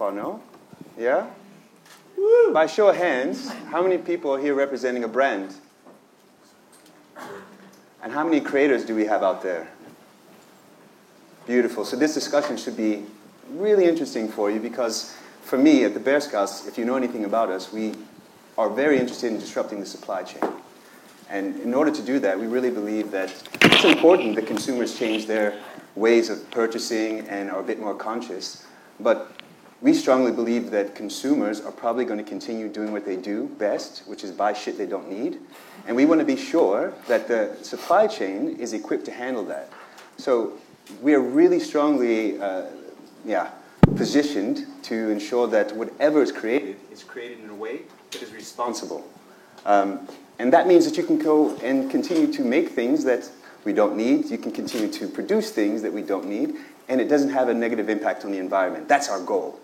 far, no? Yeah? Woo! By show of hands, how many people are here representing a brand? And how many creators do we have out there? Beautiful. So this discussion should be really interesting for you because for me at the Bear Scouts, if you know anything about us, we are very interested in disrupting the supply chain. And in order to do that, we really believe that it's important that consumers change their ways of purchasing and are a bit more conscious. But we strongly believe that consumers are probably going to continue doing what they do best, which is buy shit they don't need. And we want to be sure that the supply chain is equipped to handle that. So we are really strongly positioned to ensure that whatever is created in a way that is responsible. And that means that you can go and continue to make things that we don't need. You can continue to produce things that we don't need. And it doesn't have a negative impact on the environment. That's our goal.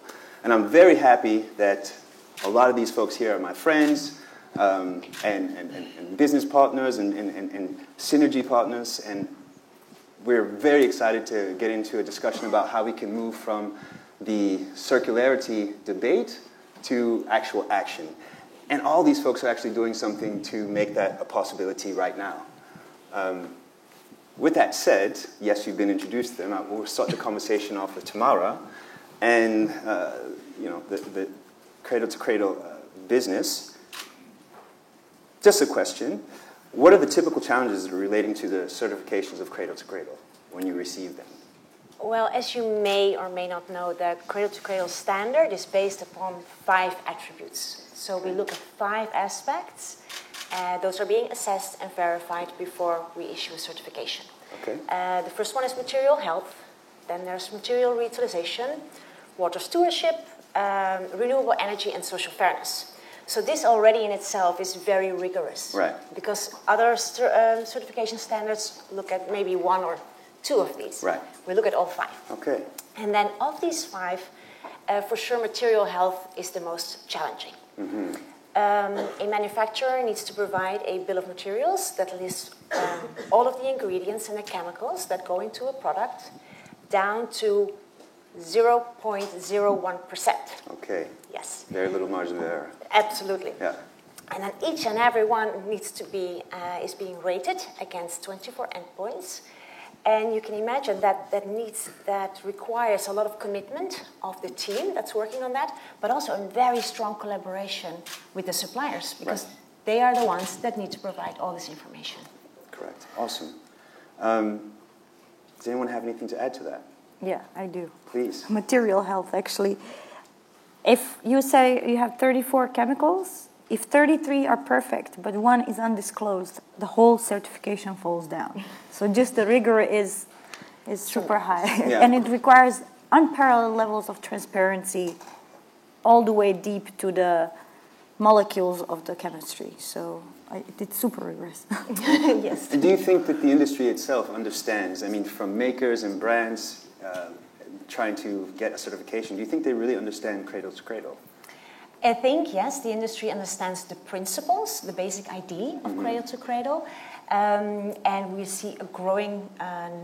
And I'm very happy that a lot of these folks here are my friends and business partners and synergy partners. And we're very excited to get into a discussion about how we can move from the circularity debate to actual action. And all these folks are actually doing something to make that a possibility right now. With that said, yes, you've been introduced to them. We'll start the conversation off with Tamara and the Cradle to Cradle business. Just a question. What are the typical challenges relating to the certifications of Cradle to Cradle when you receive them? Well, as you may or may not know, the Cradle to Cradle standard is based upon 5 attributes. So we look at 5 aspects. Those are being assessed and verified before we issue a certification. Okay. The first one is material health. Then there's material reutilization, water stewardship, renewable energy, and social fairness. So this already in itself is very rigorous. Right. Because other certification standards look at maybe 1 or 2 of these. Right. We look at all 5. Okay. And then of these 5, for sure material health is the most challenging. Mm-hmm. A manufacturer needs to provide a bill of materials that lists all of the ingredients and the chemicals that go into a product down to 0.01%. Okay. Yes. Very little margin of error. Absolutely. Yeah. And then each and every one needs to be is being rated against 24 endpoints. And you can imagine that requires a lot of commitment of the team that's working on that, but also a very strong collaboration with the suppliers because they are the ones that need to provide all this information. Correct. Awesome. Does anyone have anything to add to that? Yeah, I do. Please. Material health, actually. If you say you have 34 chemicals, if 33 are perfect, but 1 is undisclosed, the whole certification falls down. So just the rigor is super high. Yeah. And it requires unparalleled levels of transparency all the way deep to the molecules of the chemistry. So it's super rigorous. Yes. And do you think that the industry itself understands, I mean, from makers and brands trying to get a certification, do you think they really understand Cradle to Cradle? I think, yes, the industry understands the principles, the basic idea of Cradle to Cradle. And we see a growing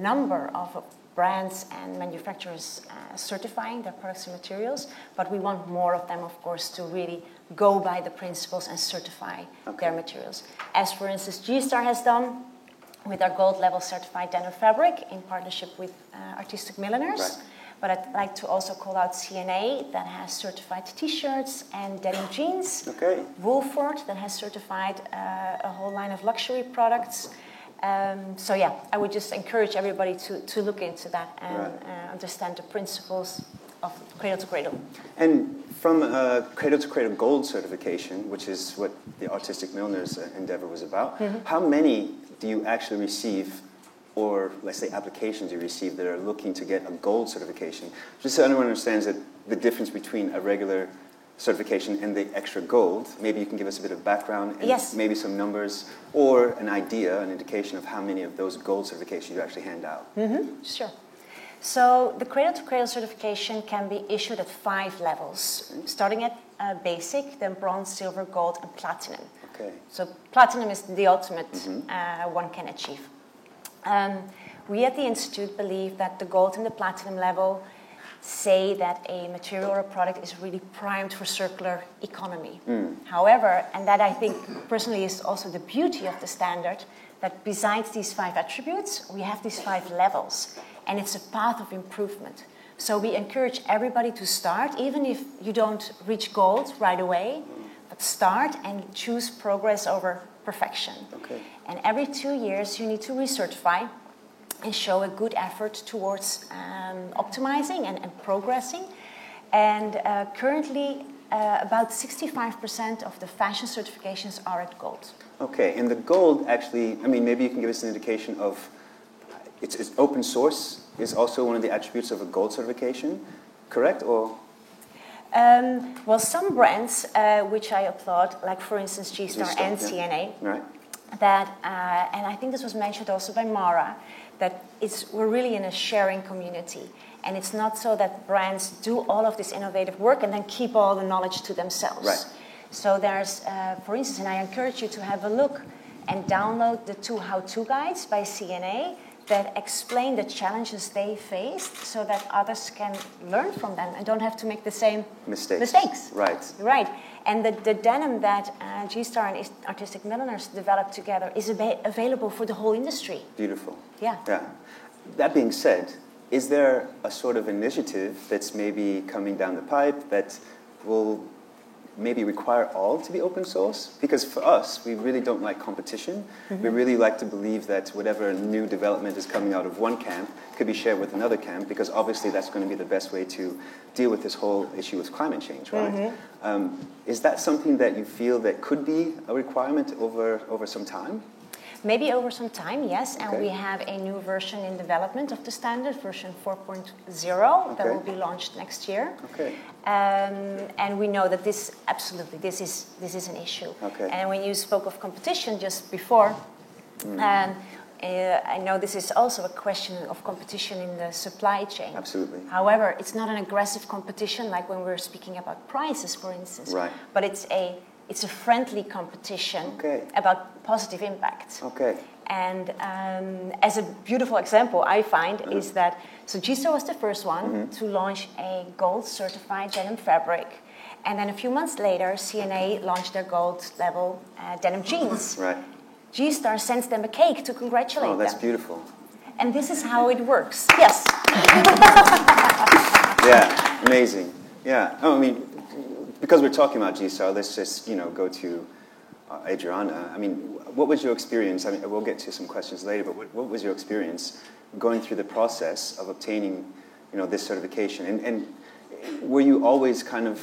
number of brands and manufacturers certifying their products and materials. But we want more of them, of course, to really go by the principles and certify their materials. As, for instance, G-Star has done with our gold level certified denim fabric in partnership with Artistic Milliners. Right. But I'd like to also call out CNA that has certified T-shirts and denim jeans. Okay. Wolford that has certified a whole line of luxury products. So yeah, I would just encourage everybody to look into that and understand the principles of Cradle to Cradle. And from Cradle to Cradle Gold certification, which is what the Artistic Milliners endeavor was about, how many do you actually receive, or let's say applications you receive that are looking to get a gold certification? Just so everyone understands that the difference between a regular certification and the extra gold, maybe you can give us a bit of background and maybe some numbers or an idea, an indication of how many of those gold certifications you actually hand out. Sure. So the Cradle to Cradle certification can be issued at 5 levels, starting at basic, then bronze, silver, gold, and platinum. Okay. So platinum is the ultimate one can achieve. We at the Institute believe that the gold and the platinum level say that a material or a product is really primed for circular economy. However, and that I think personally is also the beauty of the standard, that besides these 5 attributes, we have these 5 levels, and it's a path of improvement. So we encourage everybody to start, even if you don't reach gold right away, but start and choose progress over perfection. Okay. And every 2 years, you need to recertify and show a good effort towards optimizing and progressing. And currently, about 65% of the fashion certifications are at gold. Okay, and the gold actually, I mean, maybe you can give us an indication of, it's open source is also one of the attributes of a gold certification, correct? Or well, some brands, which I applaud, like for instance G-Star and CNA, right. that, and I think this was mentioned also by Mara, that we're really in a sharing community. And it's not so that brands do all of this innovative work and then keep all the knowledge to themselves. Right. So there's, for instance, and I encourage you to have a look and download the 2 how-to guides by CNA that explain the challenges they faced so that others can learn from them and don't have to make the same mistakes. Right. Right. And the denim that G-Star and Artistic Milliners developed together is available for the whole industry. Beautiful. Yeah. Yeah. That being said, is there a sort of initiative that's maybe coming down the pipe that will maybe require all to be open source? Because for us, we really don't like competition. We really like to believe that whatever new development is coming out of one camp could be shared with another camp, because obviously that's going to be the best way to deal with this whole issue with climate change, right? Is that something that you feel that could be a requirement over some time? Maybe over some time, yes. And Okay. we have a new version in development of the standard, version 4.0, that Okay. will be launched next year. Okay. And we know that this is an issue. Okay. And when you spoke of competition just before, I know this is also a question of competition in the supply chain. Absolutely. However, it's not an aggressive competition like when we're speaking about prices, for instance. Right. But it's a friendly competition Okay. about positive impact. Okay. And as a beautiful example, I find is that, so G-Star was the first one to launch a gold certified denim fabric. And then a few months later, CNA launched their gold level denim jeans. Right. G-Star sends them a cake to congratulate them. Oh, that's beautiful. And this is how it works. Yes. Yeah, amazing. Yeah. Oh, I mean, because we're talking about G-Star, let's just, go to Adriana. I mean, what was your experience? I mean, we'll get to some questions later, but what was your experience going through the process of obtaining, this certification? And were you always kind of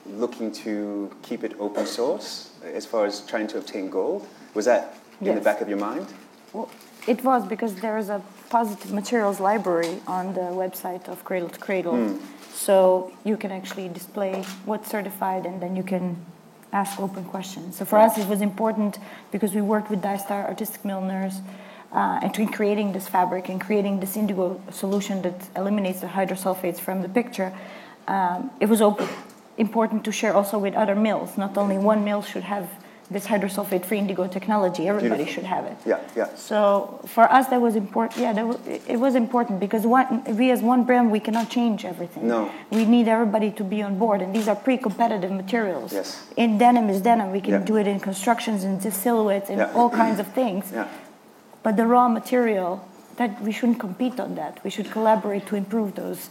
looking to keep it open source as far as trying to obtain gold? Was that in the back of your mind? Well, it was, because there is a positive materials library on the website of Cradle to Cradle. So you can actually display what's certified, and then you can ask open questions. So for us, it was important because we worked with G-Star Artistic Milliners and in creating this fabric and creating this indigo solution that eliminates the hydrosulfates from the picture. It was important to share also with other mills. Not only one mill should have this hydrosulfate-free indigo technology. Everybody should have it. Yeah, yeah. So for us, that was important. Yeah, it was important because we as one brand, we cannot change everything. No. We need everybody to be on board, and these are pre-competitive materials. Yes. In denim is denim. We can do it in constructions and silhouettes and all kinds of things. Yeah. But the raw material, that we shouldn't compete on that. We should collaborate to improve those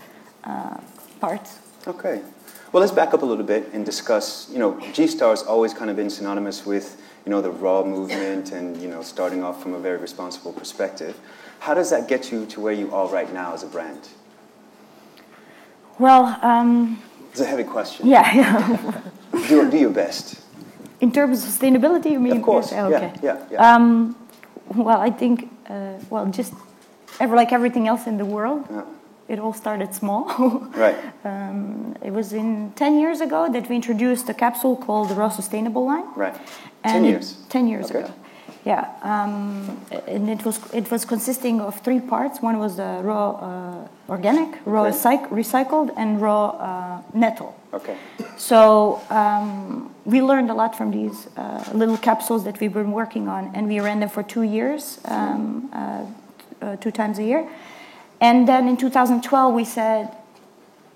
parts. Okay. Well, let's back up a little bit and discuss, G-Star has always kind of been synonymous with, the raw movement and, starting off from a very responsible perspective. How does that get you to where you are right now as a brand? Well, It's a heavy question. yeah. Do your best. In terms of sustainability, you mean? Of course, Yes, okay. yeah. Well, I think, just like everything else in the world, it all started small. Right. It was 10 years ago that we introduced a capsule called the Raw Sustainable line. Right. And 10 years? 10 years Okay. ago. Yeah. And it was consisting of 3 parts. One was the raw organic, raw recycled, and raw nettle. Okay. So we learned a lot from these little capsules that we've been working on, and we ran them for 2 years, 2 times a year. And then in 2012, we said,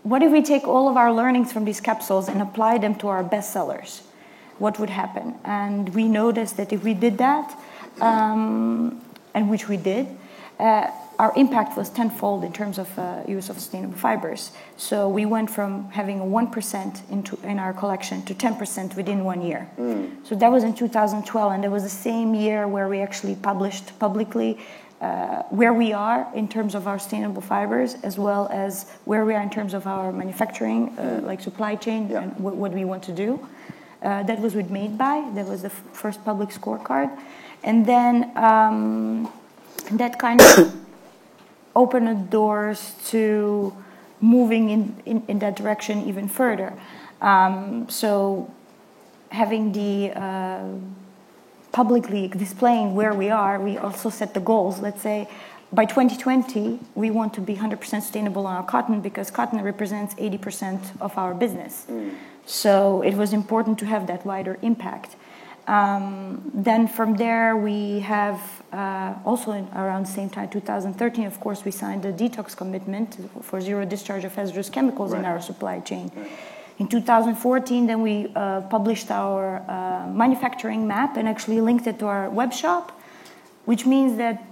what if we take all of our learnings from these capsules and apply them to our best sellers? What would happen? And we noticed that if we did that, and which we did, our impact was tenfold in terms of use of sustainable fibers. So we went from having a 1% in our collection to 10% within 1 year. So that was in 2012, and it was the same year where we actually published publicly where we are in terms of our sustainable fibers, as well as where we are in terms of our manufacturing, like supply chain, and what we want to do. That was with Made By. That was the first public scorecard. And then that kind of opened the doors to moving in that direction even further. So having the publicly displaying where we are, we also set the goals. Let's say by 2020, we want to be 100% sustainable on our cotton, because cotton represents 80% of our business. So it was important to have that wider impact. Then from there, we have also around the same time, 2013, of course, we signed a detox commitment for zero discharge of hazardous chemicals in our supply chain. In 2014, then we published our manufacturing map and actually linked it to our web shop, which means that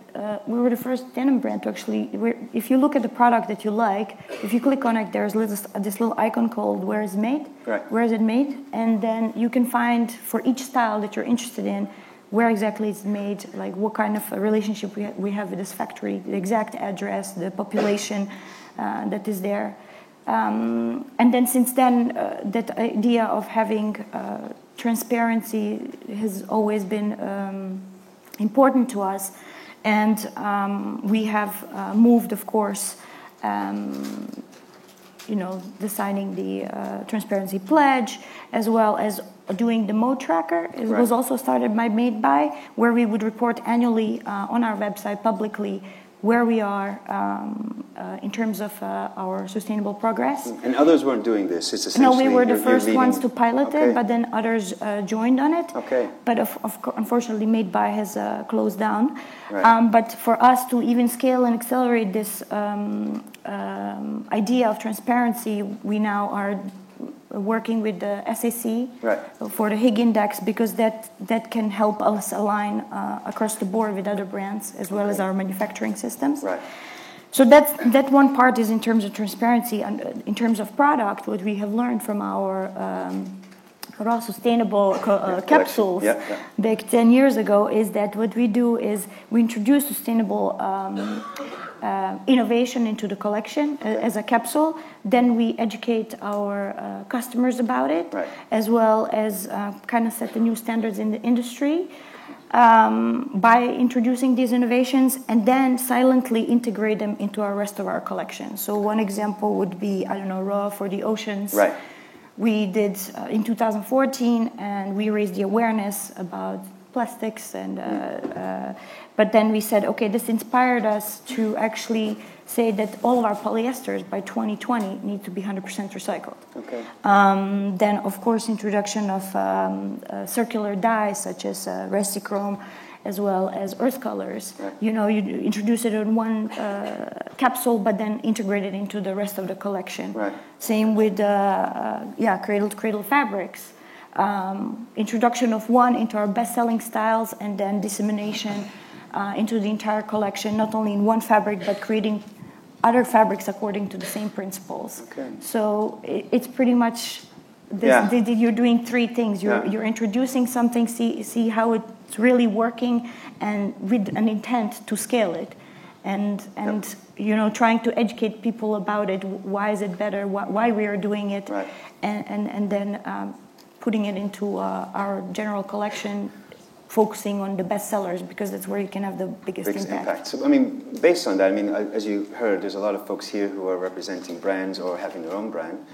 we were the first denim brand to actually, if you look at the product that you like, if you click on it, there's this little icon called Where Is It Made? Where is it made? And then you can find for each style that you're interested in, where exactly it's made, like what kind of a relationship we have with this factory, the exact address, the population that is there. And then since then, that idea of having transparency has always been important to us. And we have moved, of course, designing the transparency pledge, as well as doing the mode tracker. It was also started by Made By, where we would report annually on our website publicly where we are in terms of our sustainable progress. And others weren't doing this? It's essentially no, we were the first ones to pilot okay. it, but then others joined on it. Okay. But unfortunately, Made By has closed down. Right. But for us to even scale and accelerate this idea of transparency, we now are working with the SAC for the Higg Index, because that can help us align across the board with other brands, as well as our manufacturing systems. Right. So that one part is in terms of transparency. And in terms of product, what we have learned from our raw sustainable capsules back 10 years ago is that what we do is we introduce sustainable innovation into the collection as a capsule. Then we educate our customers about it, as well as kind of set the new standards in the industry by introducing these innovations, and then silently integrate them into our rest of our collection. So one example would be, raw for the oceans. Right. We did in 2014, and we raised the awareness about plastics, and but then we said, okay, this inspired us to actually say that all of our polyesters by 2020 need to be 100% recycled. Okay. Then, of course, introduction of circular dyes such as Resichrome, as well as earth colors. Right. You introduce it in one capsule, but then integrate it into the rest of the collection. Right. Same with cradle-to-cradle fabrics. Introduction of one into our best-selling styles, and then dissemination into the entire collection, not only in one fabric, but creating other fabrics according to the same principles. Okay. So it's pretty much you're doing three things. You're introducing something, see how it's really working, and with an intent to scale it, and trying to educate people about it. Why is it better? Why we are doing it, and then putting it into our general collection, focusing on the best sellers, because that's where you can have the biggest impact. So, based on that, as you heard, there's a lot of folks here who are representing brands or having their own brand.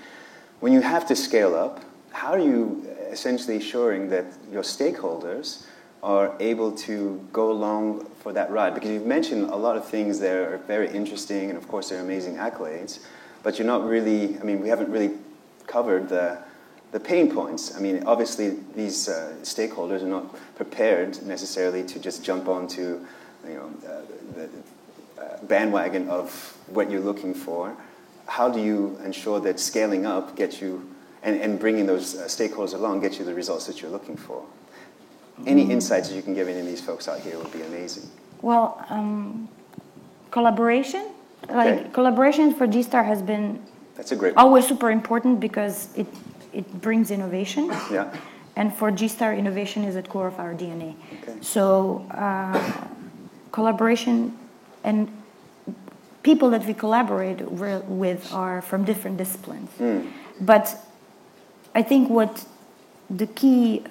When you have to scale up, how are you essentially ensuring that your stakeholders are able to go along for that ride? Because you've mentioned a lot of things that are very interesting, and of course they're amazing accolades, but you're not really, we haven't really covered the pain points. Obviously these stakeholders are not prepared necessarily to just jump onto the bandwagon of what you're looking for. how do you ensure that scaling up gets you, and bringing those stakeholders along gets you the results that you're looking for? Any insights you can give any of these folks out here would be amazing. Well, collaboration, Okay. collaboration for G-Star has been That's a great one. always super important because it brings innovation. Yeah. And for G-Star, innovation is at core of our DNA. Okay. So collaboration and people that we collaborate with are from different disciplines. But I think what the key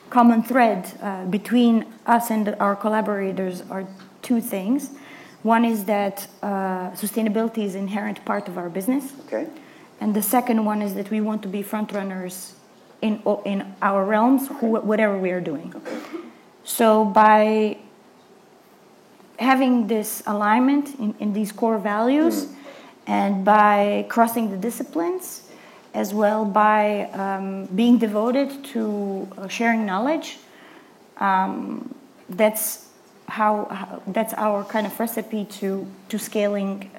common thread between us and our collaborators are two things. One is that sustainability is an inherent part of our business. Okay. And the second one is that we want to be front runners in our realms, whatever we are doing. Okay. So by having this alignment in these core values, and by crossing the disciplines, as well by being devoted to sharing knowledge, that's our kind of recipe to scaling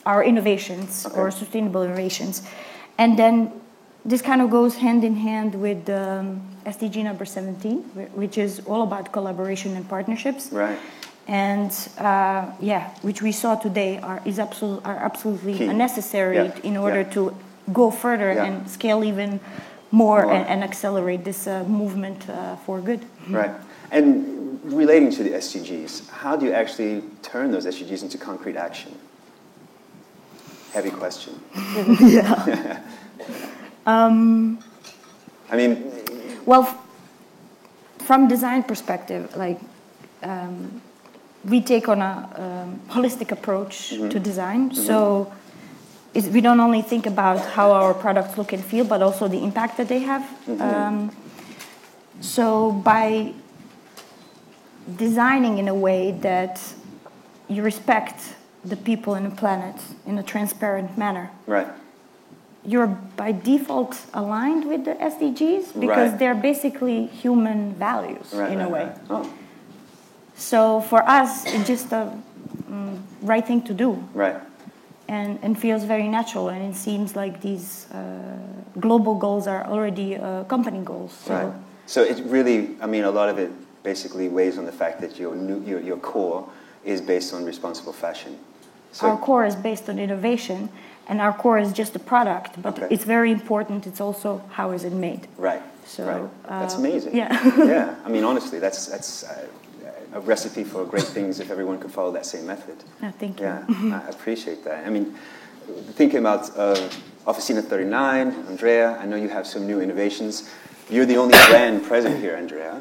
our innovations or sustainable innovations. And then this kind of goes hand in hand with SDG number 17, which is all about collaboration and partnerships. Right. And which we saw today are absolutely Key. necessary in order to go further and scale even more. And accelerate this movement for good. Right. And relating to the SDGs, how do you actually turn those SDGs into concrete action? Heavy question. I mean, well, from design perspective, we take on a holistic approach to design. So we don't only think about how our products look and feel, but also the impact that they have. So by designing in a way that you respect the people and the planet in a transparent manner, right. You're by default aligned with the SDGs because they're basically human values in a way. Oh. So for us, it's just the right thing to do. Right. And feels very natural. And it seems like these global goals are already company goals. So. Right. So it really, I mean, a lot of it basically weighs on the fact that your core is based on responsible fashion. So our core is based on innovation, and our core is just a product, but it's very important. It's also how is it made. Right. So right. That's amazing. Yeah. Yeah. I mean, honestly, that's a recipe for great things if everyone could follow that same method. Thank you. Yeah, I appreciate that. I mean, thinking about Officina 39, Andrea, I know you have some new innovations. You're the only brand present here, Andrea.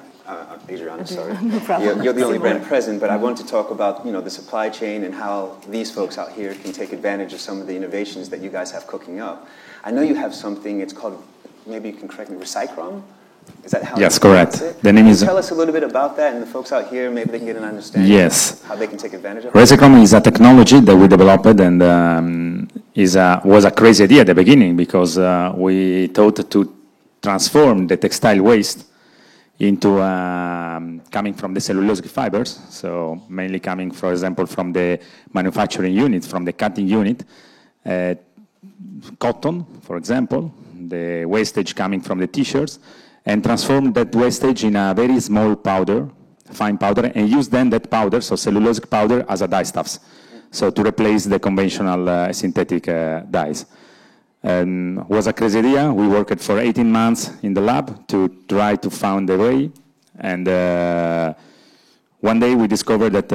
Adriana, sorry. No problem. You're the only brand present, but I want to talk about the supply chain and how these folks out here can take advantage of some of the innovations that you guys have cooking up. I know you have something, it's called, maybe you can correct me, Recycrom? Is that how Yes, you correct. pronounce it? The name Can you is... tell us a little bit about that, and the folks out here, maybe they can get an understanding Yes. of how they can take advantage of it? Recycrom is a technology that we developed and was a crazy idea at the beginning because we thought to transform the textile waste into coming from the cellulosic fibers, so mainly coming, for example, from the manufacturing unit, from the cutting unit, cotton, for example, the wastage coming from the t-shirts, and transform that wastage in a very small powder, fine powder, and use then that powder, so cellulosic powder, as a dye stuffs, so to replace the conventional synthetic dyes. Was a crazy idea. We worked for 18 months in the lab to try to find a way, and one day we discovered that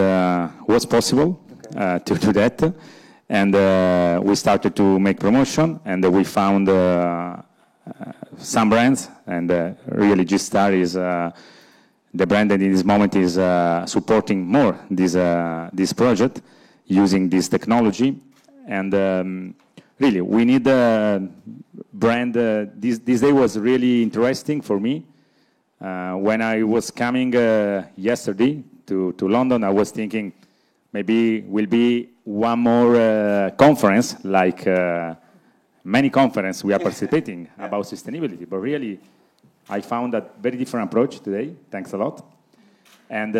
was possible to do that, and we started to make promotion, and we found some brands, and really G-Star is the brand that in this moment is supporting more this project using this technology, and really, we need a brand. This day was really interesting for me. When I was coming yesterday to London, I was thinking maybe will be one more conference, like many conferences we are participating about sustainability. But really, I found a very different approach today. Thanks a lot. And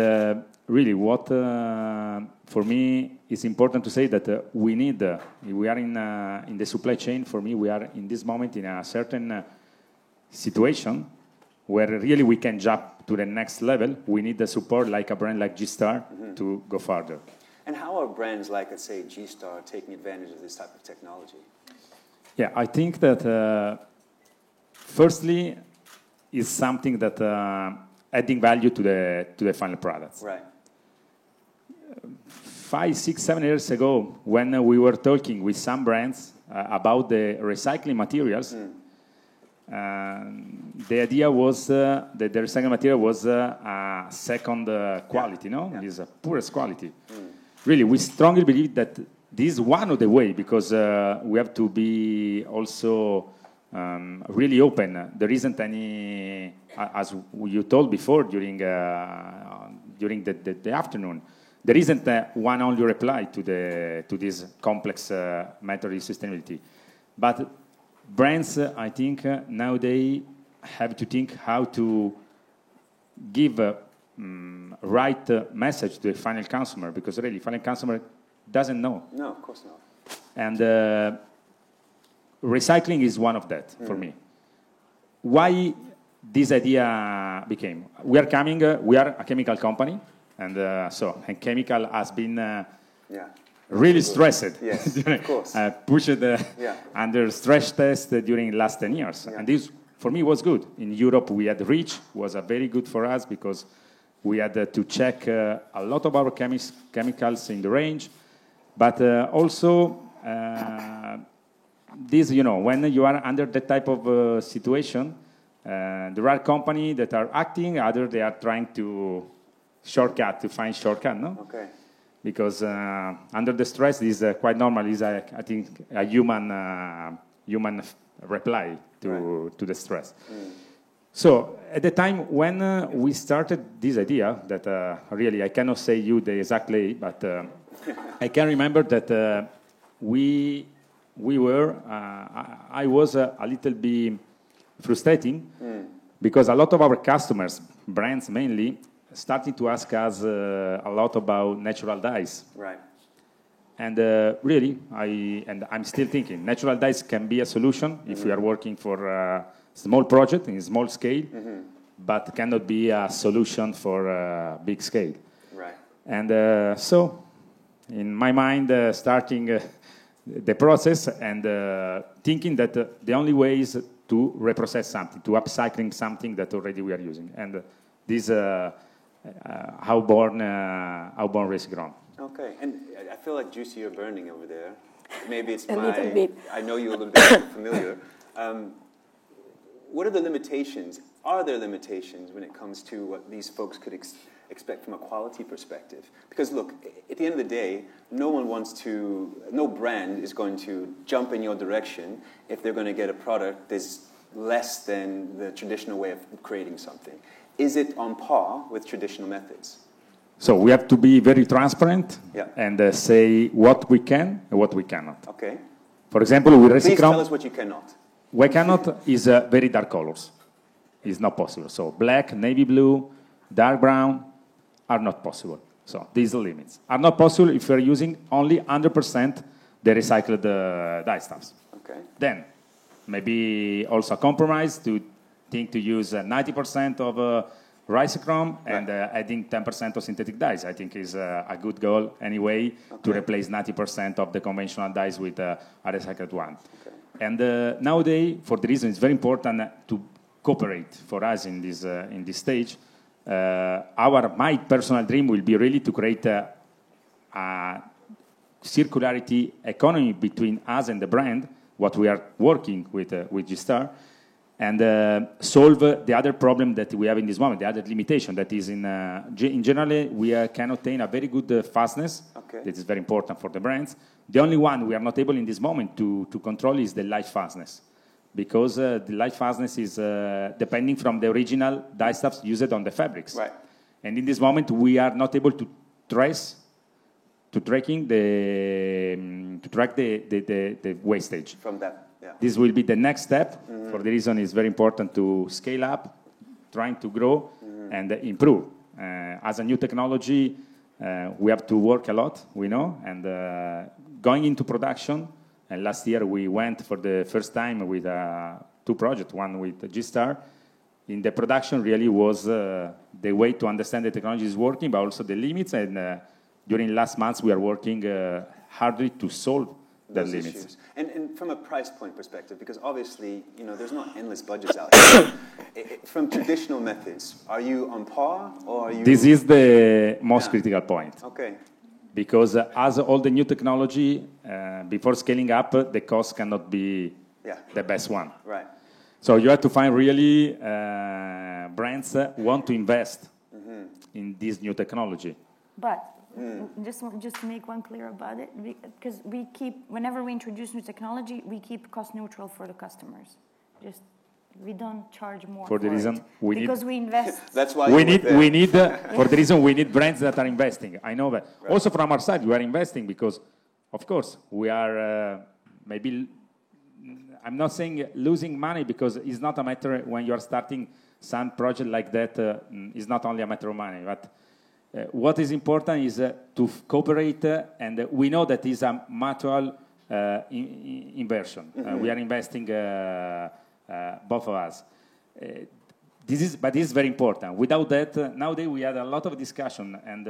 really, what for me is important to say that we need, we are in the supply chain. For me, we are in this moment in a certain situation where really we can jump to the next level. We need the support like a brand like G-Star to go further. And how are brands like, let's say, G-Star taking advantage of this type of technology? Yeah, I think that firstly is something that adding value to the final products. Right. 5, 6, 7 years ago, when we were talking with some brands about the recycling materials, the idea was that the recycling material was a second quality, no? It is a poorest quality. Really, we strongly believe that this is one of the way, because we have to be also really open. There isn't any, as you told before during the afternoon, there isn't one only reply to this complex matter of sustainability. But brands, I think, nowadays have to think how to give a right message to the final consumer, because really, final consumer doesn't know. No, of course not. And recycling is one of that for me. Why this idea became? We are a chemical company, and and chemical has been really stressed. Yes, of course. Pushed under stress test during the last 10 years. And this, for me, was good. In Europe, we had REACH, was very good for us because we had to check a lot of our chemicals in the range. But also, this, when you are under that type of situation, there are companies that are acting, others they are trying to find shortcut, no? Okay. Because under the stress is quite normal. Is I think a human reply to the stress. So at the time when we started this idea, that really I cannot say you the exactly, but I can remember that I was a little bit frustrating because a lot of our customers, brands mainly, started to ask us a lot about natural dyes. Right. And really, I'm still thinking natural dyes can be a solution if we are working for a small project in small scale, but cannot be a solution for big scale. Right. And so, in my mind, starting the process and thinking that the only way is to reprocess something, to upcycling something that already we are using. And this how born Resicron. Okay, and I feel like Juicy, you're burning over there. Maybe it's little bit. I know you a little bit familiar. What are the limitations? Are there limitations when it comes to what these folks could expect from a quality perspective? Because look, at the end of the day, no brand is going to jump in your direction if they're going to get a product that's less than the traditional way of creating something. Is it on par with traditional methods? So we have to be very transparent and say what we can and what we cannot. Okay. For example, with Resicron, please tell us what you cannot. What cannot is very dark colors. It's not possible. So black, navy blue, dark brown are not possible. So these are limits. Are not possible if you're using only 100% the recycled dye stuffs. Okay. Then maybe also a compromise to think to use 90% of Risochrome and adding 10% of synthetic dyes. I think is a good goal anyway to replace 90% of the conventional dyes with a recycled one. Okay. And nowadays, for the reason it's very important to cooperate for us in this stage. My personal dream will be really to create a circularity economy between us and the brand, what we are working with G-Star, and solve the other problem that we have in this moment, the other limitation that is in general, we can obtain a very good fastness. Okay. That is very important for the brands. The only one we are not able in this moment to control is the light fastness, because the light fastness is depending from the original dye stuffs used on the fabrics. Right. And in this moment, we are not able to track the wastage. From that. Yeah. This will be the next step. For the reason it's very important to scale up, trying to grow and improve as a new technology, we have to work a lot, we know, and going into production. And last year we went for the first time with 2 projects, one with G-Star. In the production really was the way to understand the technology is working, but also the limits. And during last months we are working hardly to solve the limits. Issues. And from a price point perspective, because obviously, you know, there's not endless budgets out there. From traditional methods, are you on par or are you... This is the most critical point. Okay. Because as all the new technology, before scaling up, the cost cannot be the best one. Right. So you have to find really brands want to invest in this new technology. But just to make one clear about it, because we keep, whenever we introduce new technology, we keep cost neutral for the customers. Just we don't charge more for the reason we invest. That's why we need for the reason we need brands that are investing. I know that. Right. Also from our side, we are investing because, of course, we are maybe. I'm not saying losing money because it's not a matter when you are starting some project like that. It's not only a matter of money, but what is important is to cooperate, and we know that is a mutual inversion. We are investing, both of us. This is very important. Without that, nowadays we had a lot of discussion, and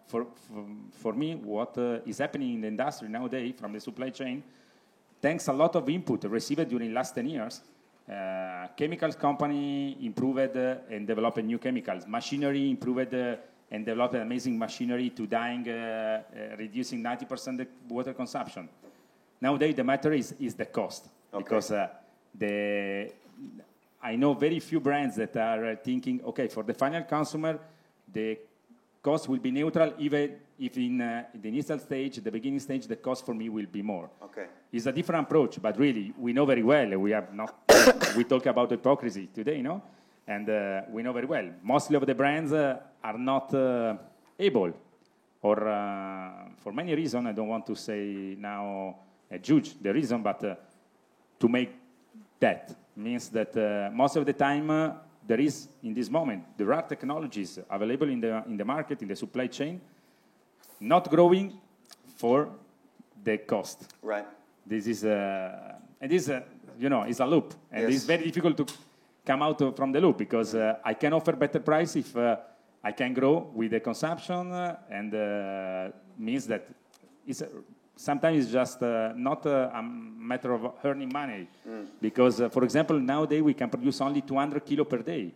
for me, what is happening in the industry nowadays from the supply chain, thanks a lot of input received during last 10 years. Chemicals company improved and developed new chemicals. Machinery improved and developed amazing machinery to dyeing, reducing 90% the water consumption. Nowadays, the matter is the cost. Okay. Because I know very few brands that are thinking, okay, for the final consumer, the cost will be neutral, even if in the initial stage, the beginning stage, the cost for me will be more. Okay. It's a different approach, but really, we know very well, we have not, we talk about hypocrisy today, you know, and we know very well. Mostly of the brands are not able, or for many reasons, I don't want to say now, judge the reason, but to make that means that most of the time, there is, in this moment, there are technologies available in the market, in the supply chain, not growing for the cost. Right. This is you know, it's a loop, and it's very difficult to come out from the loop because I can offer better price if I can grow with the consumption, and means that sometimes it's just not a matter of earning money. Because, for example, nowadays we can produce only 200 kilo per day.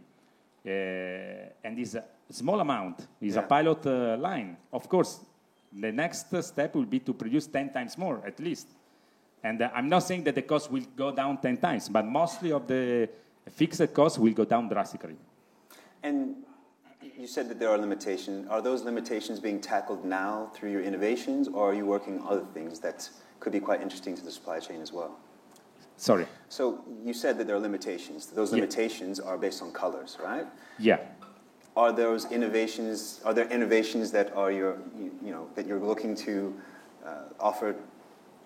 And it's a small amount. It's a pilot line. Of course, the next step will be to produce 10 times more, at least. And I'm not saying that the cost will go down 10 times, but mostly of the fixed costs will go down drastically. And you said that there are limitations. Are those limitations being tackled now through your innovations, or are you working on other things that could be quite interesting to the supply chain as well? Sorry. So you said that there are limitations. Those limitations are based on colors, right? Yeah. Are those innovations? Are there innovations that are that you're looking to offer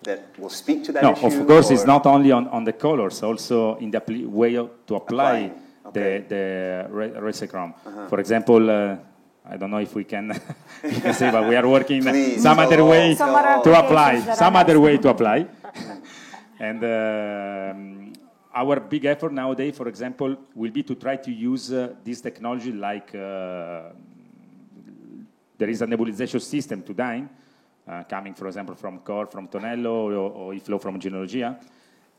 that will speak to that issue? No, of course, it's not only on the colors, also in the way to apply. The Resechrome. For example, I don't know if we can, say, but we are working some other way to apply. Some other way to apply. And our big effort nowadays, for example, will be to try to use this technology like there is a nebulization system to dyeing, coming, for example, from Core, from Tonello, or iFlow from Genealogia.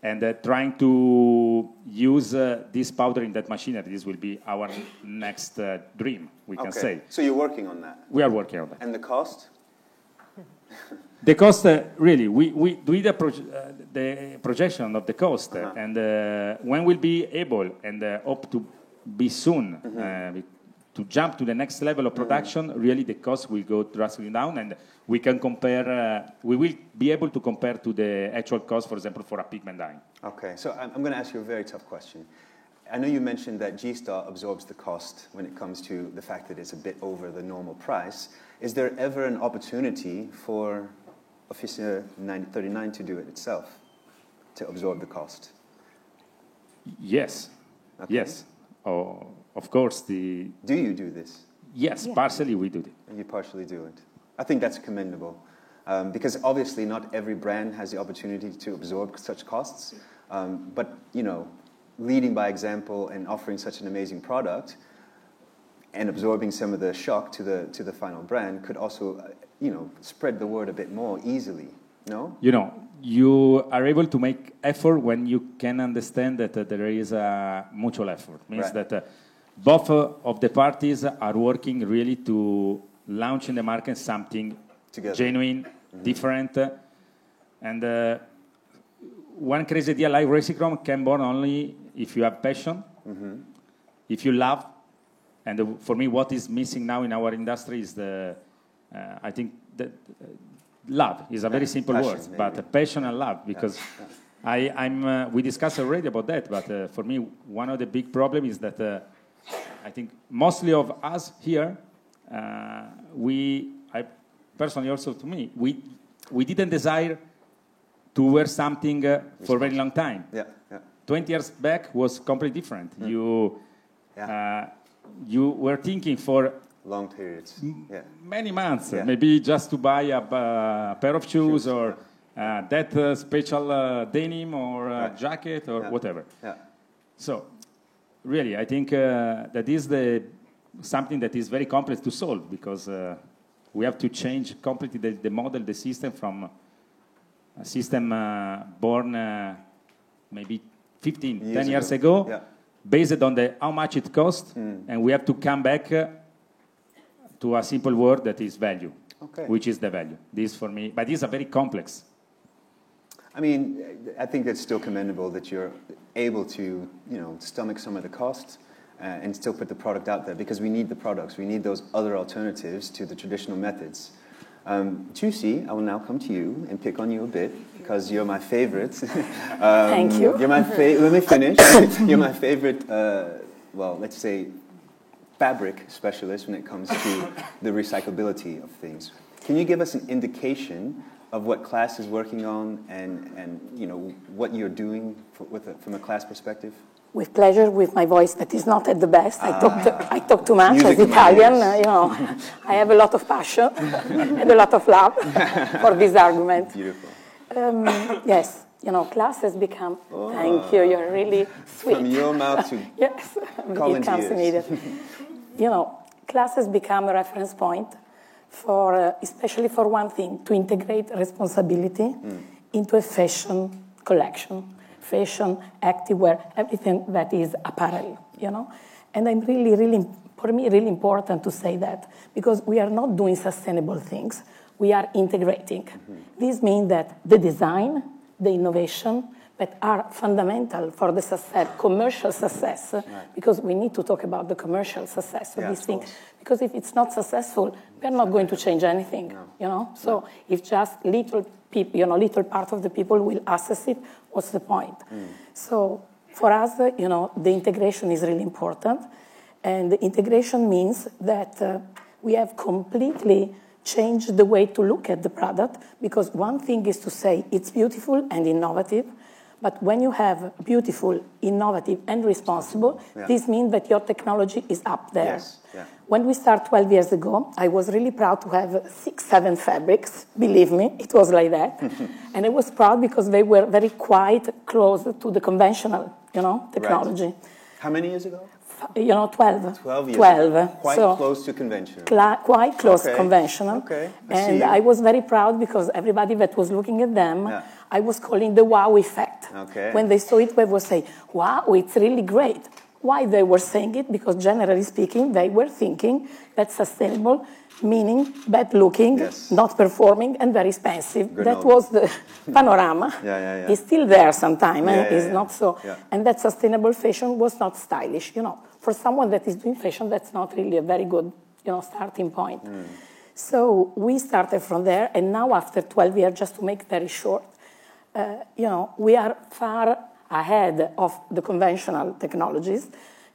And trying to use this powder in that machinery. This will be our next dream, we can say. So you're working on that? We are working on that. And the cost? The cost, really, we do the projection of the cost. And when we'll be able, and hope to be soon, to jump to the next level of production, really the cost will go drastically down, and we can compare, we will be able to compare to the actual cost, for example, for a pigment dyeing. Okay, so I'm going to ask you a very tough question. I know you mentioned that G-Star absorbs the cost when it comes to the fact that it's a bit over the normal price. Is there ever an opportunity for Officina 39 to do it itself, to absorb the cost? Yes, yes. Oh, of course, Do you do this? yes, partially we do it. And you partially do it. I think that's commendable. Because obviously not every brand has the opportunity to absorb such costs. But, you know, leading by example and offering such an amazing product and absorbing some of the shock to the final brand could also, you know, spread the word a bit more easily, no? You know, you are able to make effort when you can understand that there is a mutual effort. Means Right. that both of the parties are working really to launch in the market something Together. genuine, different, and one crazy idea like Racichrome can born only if you have passion, if you love, and for me, what is missing now in our industry is I think that love is a very simple passion, word, maybe. but passion and love, because we discussed already about that, but for me, one of the big problems is that I think mostly of us here, personally also to me, we didn't desire to wear something for a very long time. Yeah, yeah. 20 years back was completely different. Yeah. You were thinking for Long periods. Yeah. many months, Yeah. maybe just to buy a pair of shoes or that special denim or jacket or Yeah. whatever. Yeah. So, really, I think that is something that is very complex to solve, because we have to change completely the model, the system from a system born maybe 10 years ago, Yeah. based on how much it costs, and we have to come back to a simple word that is value, Okay. which is the value. This for me, but this is a very complex. I mean, I think it's still commendable that you're able to, you know, stomach some of the costs and still put the product out there, because we need the products. We need those other alternatives to the traditional methods. Juicy, I will now come to you and pick on you a bit, because you're my favorite. Thank you. You're my let me finish. You're my favorite, well, let's say, fabric specialist when it comes to the recyclability of things. Can you give us an indication of what Class is working on and you know, what you're doing from a Class perspective? With pleasure, with my voice that is not at the best. I talk too much Music as to my Italian. ears. You know, I have a lot of passion and a lot of love for this argument. Beautiful. Yes, you know, Class has become. Thank you. You're really sweet. From your mouth to Yes, Colin's it comes ears. immediately. You know, Class has become a reference point for, especially for one thing, to integrate responsibility into a fashion collection, fashion, activewear, everything that is apparel, you know. And I'm really, for me, really important to say that, because we are not doing sustainable things, we are integrating. This means that the design, the innovation, that are fundamental for the success, commercial success, because we need to talk about the commercial success of these things. Because if it's not successful, we're not going to change anything, you know? So if just little people, you know, little part of the people will access it, what's the point? So for us, you know, the integration is really important. And the integration means that we have completely changed the way to look at the product, because one thing is to say it's beautiful and innovative, but when you have beautiful, innovative, and responsible, this means that your technology is up there. Yes. Yeah. When we started 12 years ago, I was really proud to have 6, 7 fabrics. Believe me, it was like that. And I was proud because they were very quite close to the conventional, you know, technology. Right. How many years ago? You know, 12. 12 years 12. ago. Quite So, close to conventional. quite close to conventional. Okay. And I was very proud because everybody that was looking at them, I was calling the wow effect. Okay. When they saw it, they would say, wow, it's really great. Why they were saying it? Because generally speaking, they were thinking that sustainable, meaning bad looking, not performing, and very expensive. That was the panorama. It's still there sometimes. It's not so. And that sustainable fashion was not stylish. You know, for someone that is doing fashion, that's not really a very good, you know, starting point. So we started from there, and now after 12 years, just to make very short, you know, we are far ahead of the conventional technologies.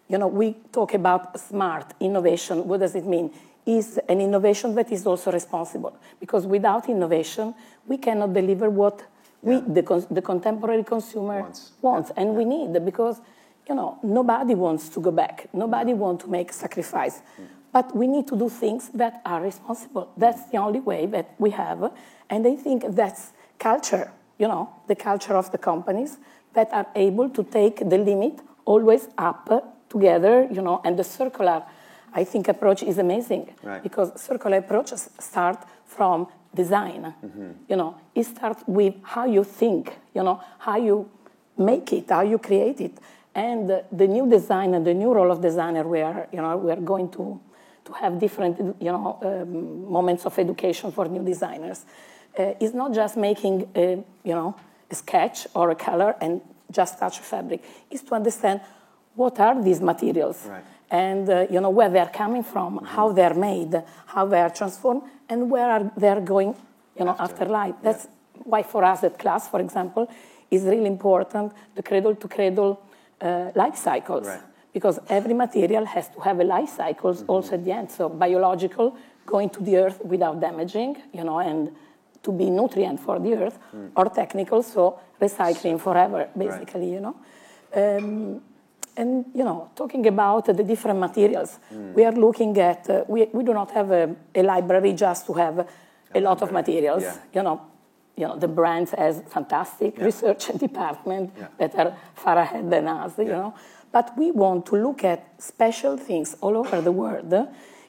You know, we talk about smart innovation. What does it mean? Is an innovation that is also responsible. Because without innovation, we cannot deliver what the contemporary consumer wants. And we need, because, you know, nobody wants to go back. Nobody wants to make sacrifice. But we need to do things that are responsible. That's the only way that we have. And I think that's culture, the culture of the companies that are able to take the limit always up together, and the circular, I think, approach is amazing. Right. Because circular approaches start from design. It starts with how you think, how you make it, how you create it. And the new design and the new role of designer, we are going to have different, moments of education for new designers. Is not just making, a sketch or a color and just touch a fabric. It's to understand what are these materials, right. and where they're coming from, how they're made, how they are transformed, and where they're going, after life. That's why for us at class, for example, is really important the cradle-to-cradle life cycles. Right. Because every material has to have a life cycle also at the end. So biological, going to the earth without damaging, and to be nutrient for the earth, or technical, so recycling forever, basically, And, talking about the different materials, we are looking at, we do not have a library just to have a lot of materials, the brands has fantastic research department that are far ahead than us, But we want to look at special things all over the world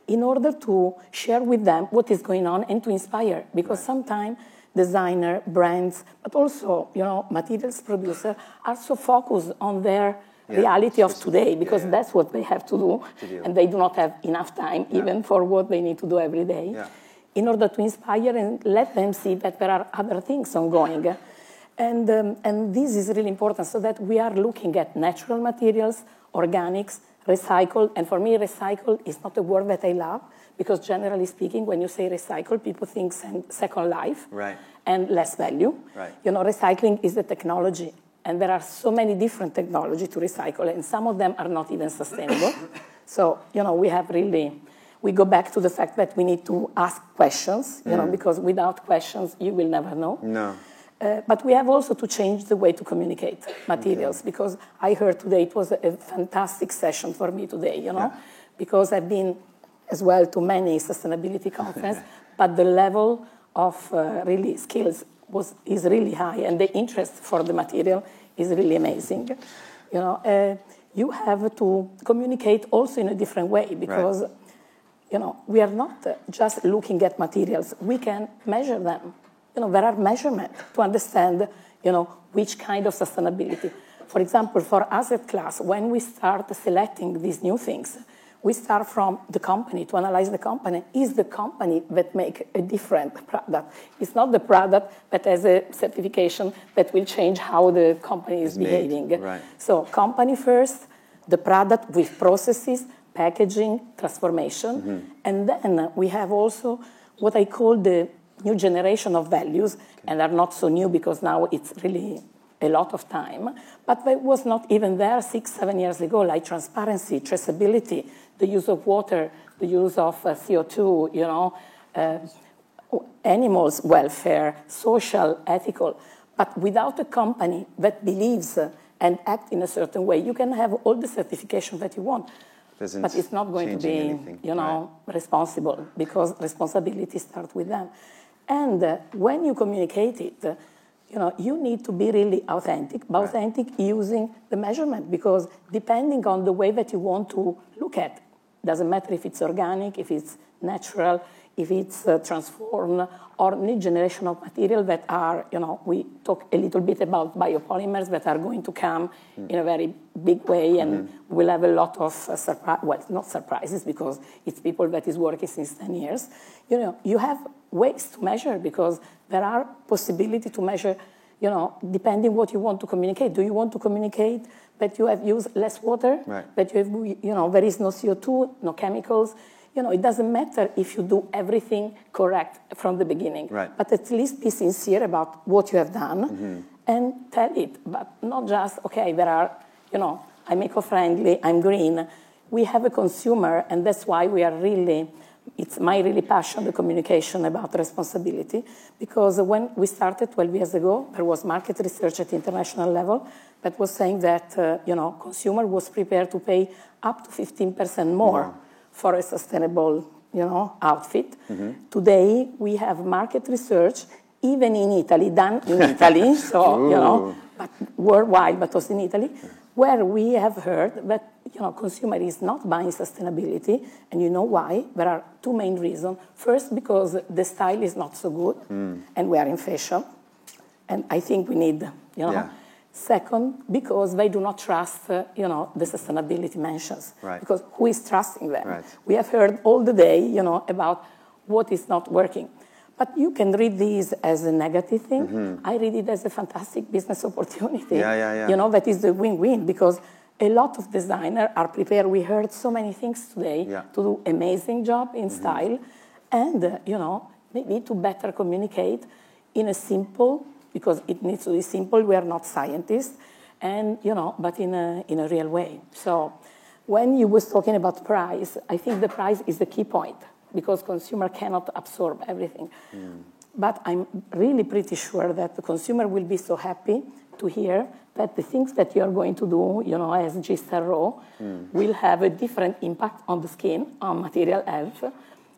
in order to share with them what is going on and to inspire. Because sometimes designer, brands, but also, materials producer are so focused on their reality of today because that's what they have to do. And they do not have enough time even for what they need to do every day. Yeah. In order to inspire and let them see that there are other things ongoing. And this is really important so that we are looking at natural materials, organics, recycled. And for me, recycled is not a word that I love because generally speaking, when you say recycle, people think second life and less value. Right. Recycling is the technology. And there are so many different technologies to recycle, and some of them are not even sustainable. So, we go back to the fact that we need to ask questions, because without questions, you will never know. No. But we have also to change the way to communicate materials, because I heard today it was a fantastic session for me today, because I've been as well to many sustainability conferences, but the level of really skills is really high, and the interest for the material is really amazing. You have to communicate also in a different way, because we are not just looking at materials. We can measure them. There are measurements to understand, which kind of sustainability. For example, for us at class, when we start selecting these new things, we start from the company to analyze the company. Is the company that make a different product? It's not the product that has a certification that will change how the company is behaving. Right. So company first, the product with processes, packaging, transformation. And then we have also what I call the new generation of values, and are not so new because now it's really a lot of time, but that was not even there 6-7 years ago, like transparency, traceability, the use of water, the use of CO2, animals' welfare, social, ethical. But without a company that believes and acts in a certain way, you can have all the certification that you want, but it's not going to be, anything. Responsible, because responsibility starts with them. And when you communicate it, you need to be really authentic, but authentic using the measurement, because depending on the way that you want to look at, doesn't matter if it's organic, if it's natural, if it's transformed, or new generation of material that are, we talk a little bit about biopolymers that are going to come in a very big way, and we'll have a lot of not surprises, because it's people that is working since 10 years. You have ways to measure, because there are possibility to measure, depending what you want to communicate. Do you want to communicate that you have used less water, that you have, there is no CO2, no chemicals? It doesn't matter if you do everything correct from the beginning, but at least be sincere about what you have done and tell it, but not just, okay, there are, I'm eco-friendly, I'm green. We have a consumer, and that's why we are really, it's my really passion, the communication about responsibility, because when we started 12 years ago, there was market research at the international level that was saying that, consumer was prepared to pay up to 15% more for a sustainable, outfit. Today, we have market research, even in Italy, done in Italy, so, but worldwide, but also in Italy, where we have heard that, consumer is not buying sustainability, and you know why? There are two main reasons. First, because the style is not so good, and we are in fashion, and I think we need, Second, because they do not trust, the sustainability mentions. Right. Because who is trusting them? Right. We have heard all the day, about what is not working. But you can read these as a negative thing. I read it as a fantastic business opportunity. That is the win-win, because a lot of designers are prepared. We heard so many things today to do amazing job in style, and, maybe to better communicate in a simple, because it needs to be simple. We are not scientists, and but in a real way. So, when you was talking about price, I think the price is the key point, because consumer cannot absorb everything. But I'm really pretty sure that the consumer will be so happy to hear that the things that you are going to do, as G-Star Raw, will have a different impact on the skin, on material health,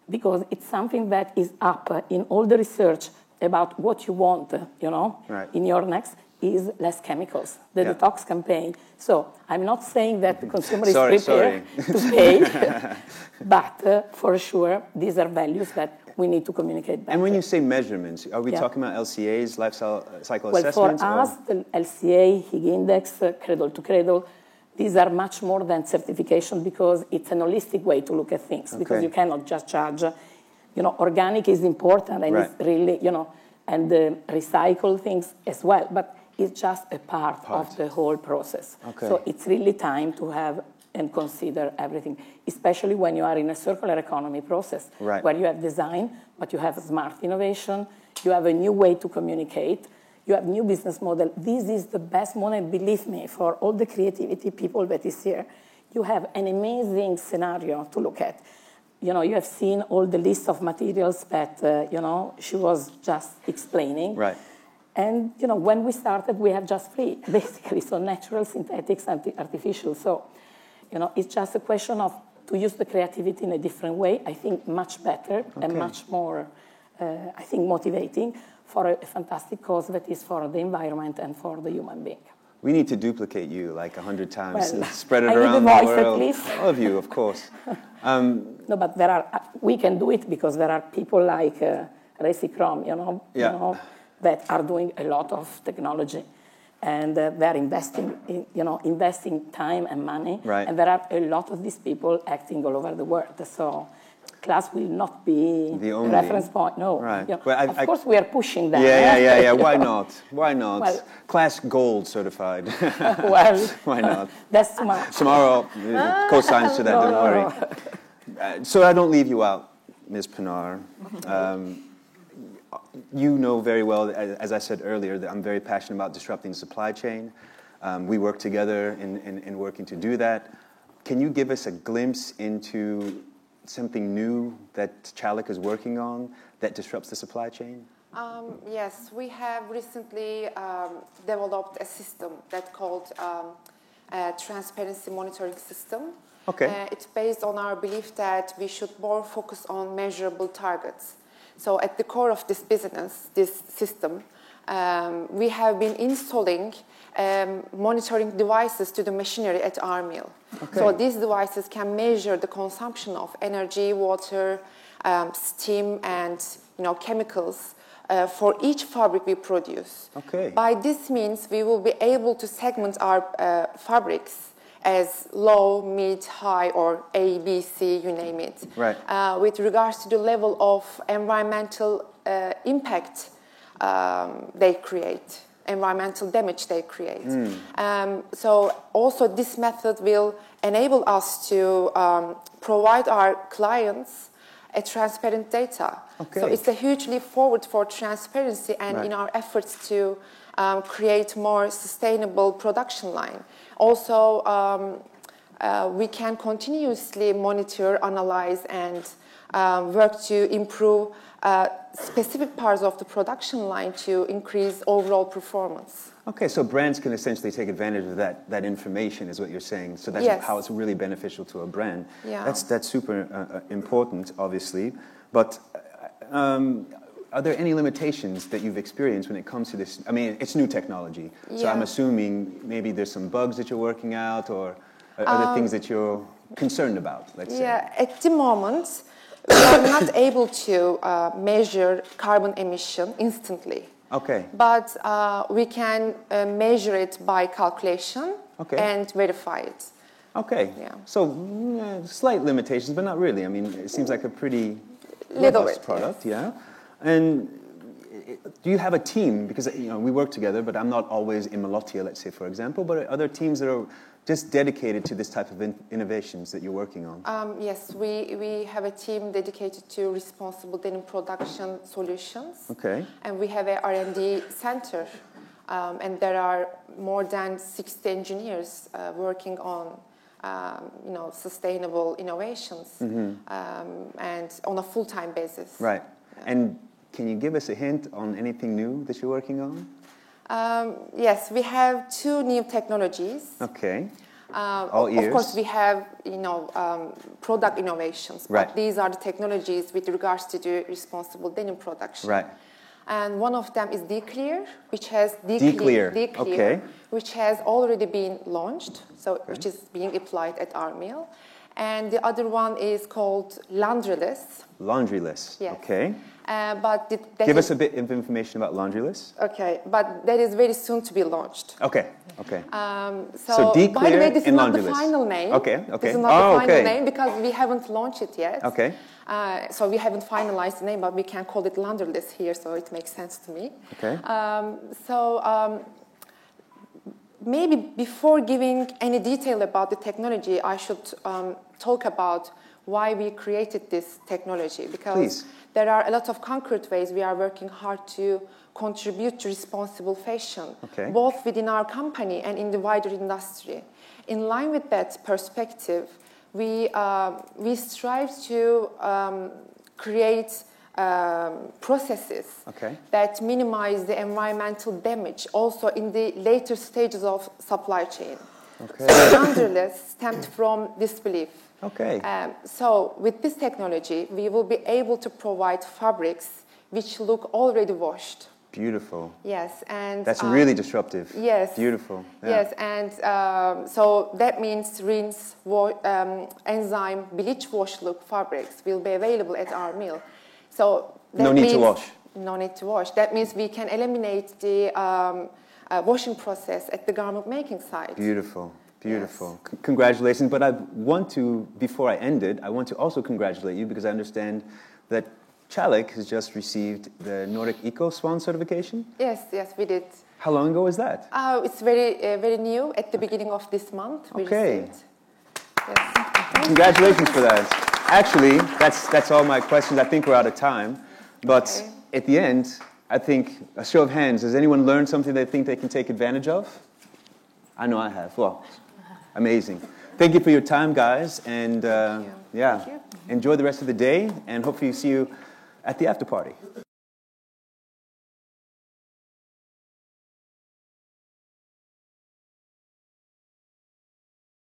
because it's something that is up in all the research about what you want, in your next is less chemicals, the detox campaign. So I'm not saying that the consumer is prepared to pay, but for sure, these are values that we need to communicate better. And when you say measurements, are we talking about LCAs, life cycle well, assessments? For us, the LCA, Higg Index, Cradle to Cradle, these are much more than certification, because it's an holistic way to look at things, because you cannot just judge. Organic is important, and it's really, and recycle things as well, but it's just a part of the whole process. So it's really time to have and consider everything, especially when you are in a circular economy process, where you have design, but you have smart innovation, you have a new way to communicate, you have new business model. This is the best moment, believe me, for all the creativity people that is here. You have an amazing scenario to look at. You have seen all the list of materials that, she was just explaining. Right. And, when we started, we have just three, basically. So natural, synthetics, and artificial. So, it's just a question of to use the creativity in a different way, I think much better and much more, I think, motivating for a fantastic cause that is for the environment and for the human being. We need to duplicate you like 100 times and Well, spread it I need around a the voice world. at least. All of you, of course. No, but we can do it because there are people like Recicrom, that are doing a lot of technology, and they're investing time and money. Right. And there are a lot of these people acting all over the world. So, class will not be the only reference point. No. Right. Well, of course, we are pushing that. Yeah. Why not? Why not? Well, Class Gold certified. Well, why not? That's too much. Tomorrow, co-signs to that. Don't worry. So I don't leave you out, Ms. Pinar. You know very well, as I said earlier, that I'm very passionate about disrupting the supply chain. We work together in working to do that. Can you give us a glimpse into something new that Chalik is working on that disrupts the supply chain? Yes, we have recently developed a system that's called a transparency monitoring system. Okay. It's based on our belief that we should more focus on measurable targets. So at the core of this business, this system, we have been installing monitoring devices to the machinery at our mill. Okay. So these devices can measure the consumption of energy, water, steam, and chemicals for each fabric we produce. Okay. By this means, we will be able to segment our fabrics as low, mid, high, or A, B, C, you name it. Right. With regards to the level of environmental impact they create, environmental damage they create. So also this method will enable us to provide our clients a transparent data. Okay. So it's a huge leap forward for transparency and in our efforts to create more sustainable production line. Also, we can continuously monitor, analyze, and work to improve specific parts of the production line to increase overall performance. Okay, so brands can essentially take advantage of that information, is what you're saying. So that's Yes. how it's really beneficial to a brand. Yeah. That's super important, obviously. But are there any limitations that you've experienced when it comes to this? I mean, it's new technology, so Yeah. I'm assuming maybe there's some bugs that you're working out, or other things that you're concerned about. Let's say. Yeah, at the moment, we are not able to measure carbon emission instantly. Okay. But we can measure it by calculation Okay. and verify it. Okay. Yeah. So slight limitations, but not really. I mean, it seems like a pretty Little robust bit, product. Yeah. And do you have a team? Because we work together, but I'm not always in Malotia, let's say, for example. But are there teams that are just dedicated to this type of innovations that you're working on? Yes, we have a team dedicated to responsible denim production solutions. Okay. And we have a R&D center. And there are more than 60 engineers working on sustainable innovations and on a full-time basis. Right. Yeah. And can you give us a hint on anything new that you're working on? Yes, we have 2 new technologies. Okay. All ears. Of course, we have product innovations, right. but these are the technologies with regards to the responsible denim production. Right. And one of them is D-Clear, which has D-Clear. Okay. Which has already been launched, which is being applied at our mill. And the other one is called Laundryless. Laundryless. Yes. Okay. But give us a bit of information about Laundryless. Okay, but that is very soon to be launched. Okay. Okay. So D-Clear by the way, this is not the Laundryless. final name. Okay. Okay. This is not the final name because we haven't launched it yet. Okay. So we haven't finalized the name, but we can call it Laundryless here, so it makes sense to me. Okay. Maybe before giving any detail about the technology, I should talk about why we created this technology, because there are a lot of concrete ways we are working hard to contribute to responsible fashion, both within our company and in the wider industry. In line with that perspective, we strive to create processes that minimize the environmental damage also in the later stages of supply chain. Okay. So Laundryless stemmed from this belief. Okay. So with this technology, we will be able to provide fabrics which look already washed. Beautiful. Yes, and that's really disruptive. Yes. Beautiful. Yeah. Yes, and so that means rinse, enzyme, bleach wash look fabrics will be available at our mill. So that no need to wash. No need to wash. That means we can eliminate the washing process at the garment making site. Beautiful. Beautiful. Yes. Congratulations. But I want to, before I end it, I want to also congratulate you because I understand that Çalık has just received the Nordic Eco Swan certification. Yes, we did. How long ago was that? It's very new. At the beginning of this month, we received. Yes. Congratulations for that. Actually, that's all my questions. I think we're out of time. But at the end, I think, a show of hands, has anyone learned something they think they can take advantage of? I know I have. Well, amazing. Thank you for your time, guys. And yeah, enjoy the rest of the day. And hopefully see you at the after party.